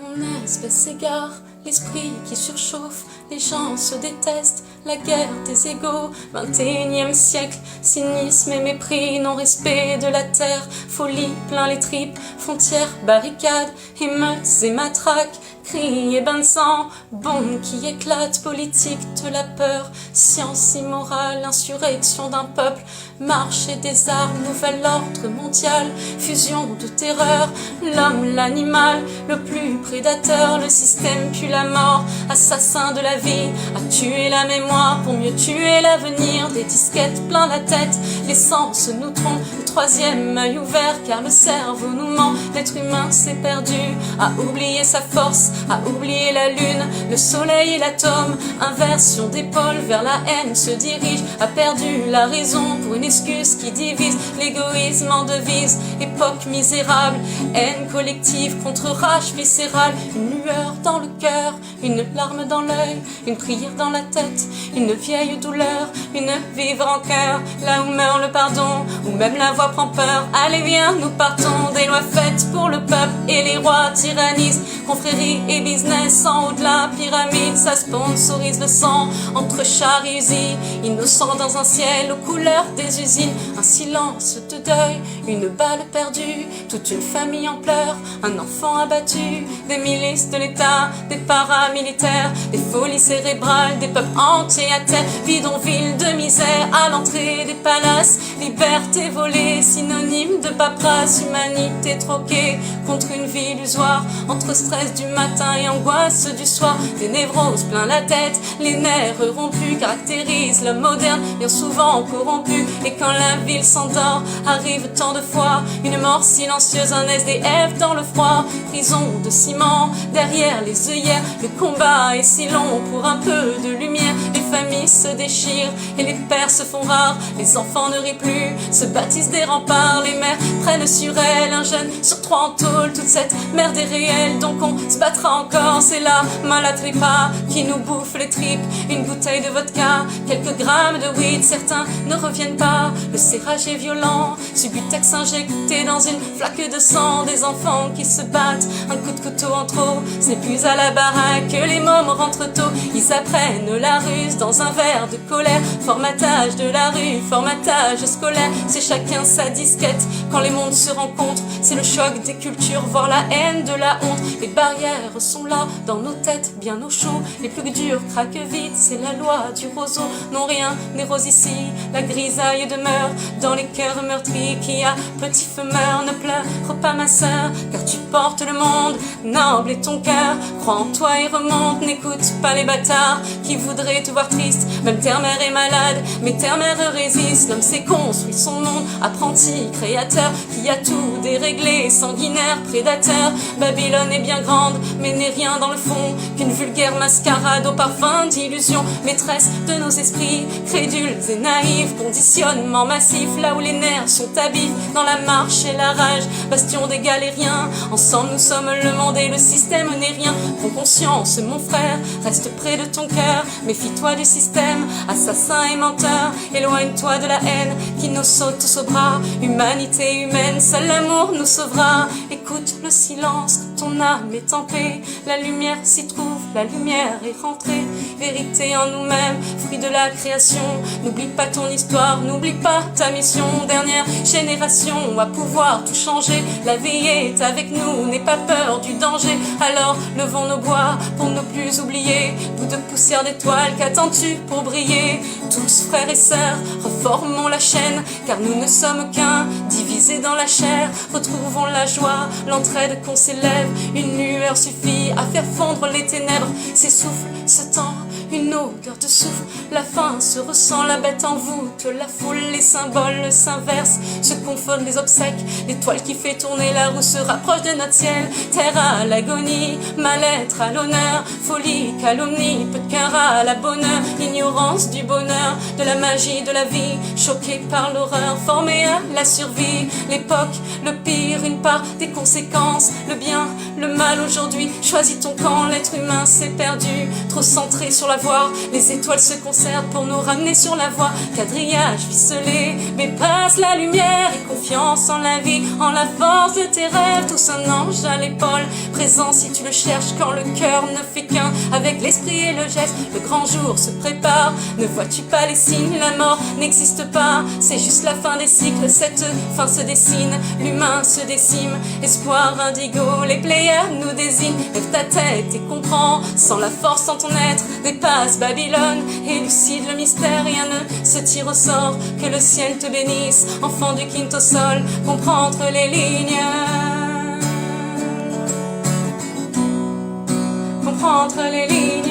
Mon espèce s'égare, l'esprit qui surchauffe, les gens se détestent, la guerre des égaux. 21e siècle, cynisme et mépris, non-respect de la terre, folie plein les tripes, frontières, barricades, émeutes et matraques, cris et bains de sang, bombes qui éclatent, politique de la peur, science immorale, insurrection d'un peuple, marché des armes, nouvel ordre mondial, fusion de terreur, l'homme, l'animal, le plus prédateur, le système pue la mort, assassin de la vie, a tué la mémoire pour mieux tuer l'avenir, des disquettes plein la tête, les sens nous trompent, le troisième œil ouvert car le cerveau nous ment, l'être humain s'est perdu, a oublié sa force, a oublié la lune, le soleil et l'atome, inversion d'épaule vers la haine se dirige, a perdu la raison pour une excuse qui divise, l'égoïsme en devise, époque misérable, haine collective contre rage viscérale, une lueur dans le cœur, une larme dans l'œil, une prière dans la tête, une vieille douleur, une vive rancœur, là où meurt le pardon, où même la voix prend peur, allez viens nous partons, des lois faites pour le peuple et les rois tyrannisent, confrérie et business en haut de la pyramide, ça sponsorise le sang entre chars et usines, innocents dans un ciel aux couleurs des usines, un silence de deuil, une balle perdue, toute une famille en pleurs, un enfant abattu, des milices de l'État, des paramilitaires, des folies cérébrales, des peuples entiers à terre, bidonville de misère à l'entrée des palaces, liberté volée, synonyme de paperasse, humanité troquée contre une vie illusoire, entre stress du matin et angoisse du soir, des névroses plein la tête, les nerfs rompus caractérisent l'homme moderne, bien souvent corrompu, et quand la ville s'endort, arrive tant de fois, une mort silencieuse, un SDF dans le froid, prison de ciment, derrière les œillères, le combat est si long pour un peu de lumière, les familles se déchirent et les pères se font rares, les enfants ne rient plus, se bâtissent des remparts, les mères prennent sur elles un jeune sur 3 en tôle, toute cette merde est réelle, donc on se battra encore, c'est la malatripa qui nous bouffe les tripes, une bouteille de vodka, quelques grammes de weed, certains ne reviennent pas, le serrage est violent, Subutex injecté dans une flaque de sang, des enfants qui se battent, un coup de couteau en trop, ce n'est plus à la baraque que les mômes rentrent tôt, ils apprennent la ruse dans un verre de colère, formatage de la rue, formatage scolaire, c'est chacun sa disquette, quand les mondes se rencontrent, c'est le choc des cultures, voire la haine de la honte, les barrières sont là, dans nos têtes, bien au chaud, les plus durs craquent vite, c'est la loi du roseau, non rien n'est rose ici, la grisaille demeure, dans les cœurs meurtris, qui a petit feu meurt, ne pleure pas ma sœur, car tu portes le monde, noble est ton cœur, crois en toi et remonte, n'écoute pas les bâtards, qui voudraient te voir triste, même terre-mère est malade, mais terre-mère résiste, l'homme s'est construit son monde, apprenti, créateur, qui a tout déréglé, sanguinaire, prédateur, Babylone est bien grande, mais n'est rien dans le fond, qu'une vulgaire mascarade au parfum d'illusion, maîtresse de nos esprits, crédules et naïfs, conditionnement massif, là où les nerfs sont habités, dans la marche et la rage, bastion des galériens, ensemble nous sommes le monde et le système n'est rien, prends conscience mon frère, reste près de ton cœur, méfie-toi du système, assassin et menteur, éloigne-toi de la haine, qui nous saute tous au bras, humanité humaine, seul l'amour nous sauvera, écoute le silence, ton âme est en paix, la lumière s'y trouve, la lumière est rentrée, vérité en nous-mêmes, fruit de la création, n'oublie pas ton histoire, n'oublie pas ta mission, dernière génération à pouvoir tout changer, la vie est avec nous, n'aie pas peur du danger, alors levons nos bois pour ne plus oublier, bout de poussière d'étoiles, qu'attends-tu pour briller, tous frères et sœurs, reformons la chaîne, car nous ne sommes qu'un, divisés dans la chair, retrouvons la joie, l'entraide qu'on s'élève, une lueur suffit à faire fondre les ténèbres, s'essouffle ce temps, une odeur de souffle, la faim se ressent, la bête en voûte, la foule, les symboles s'inversent, se confondent les obsèques, l'étoile qui fait tourner la roue se rapproche de notre ciel, terre à l'agonie, mal-être à l'honneur, folie, calomnie, peu de cœur à la bonheur, ignorance du bonheur, de la magie de la vie, choqué par l'horreur, formé à la survie, l'époque, le pire, une part des conséquences, le bien, le mal aujourd'hui choisit ton camp, l'être humain s'est perdu, trop centré sur la voie, les étoiles se concertent pour nous ramener sur la voie, quadrillage ficelé, mais passe la lumière et confiance en la vie, en la force de tes rêves, tous un ange à l'épaule, présent si tu le cherches quand le cœur ne fait qu'un, avec l'esprit et le geste, le grand jour se prépare, ne vois-tu pas les signes, la mort n'existe pas, c'est juste la fin des cycles, cette fin se dessine, l'humain se décime, espoir indigo, les pléiades nous désignent, lève ta tête et comprends, sans la force en ton être, dépasse Babylone, élucide le mystère, rien ne se tire au sort, que le ciel te bénisse, enfant du quinto sol, comprendre les lignes, comprendre les lignes.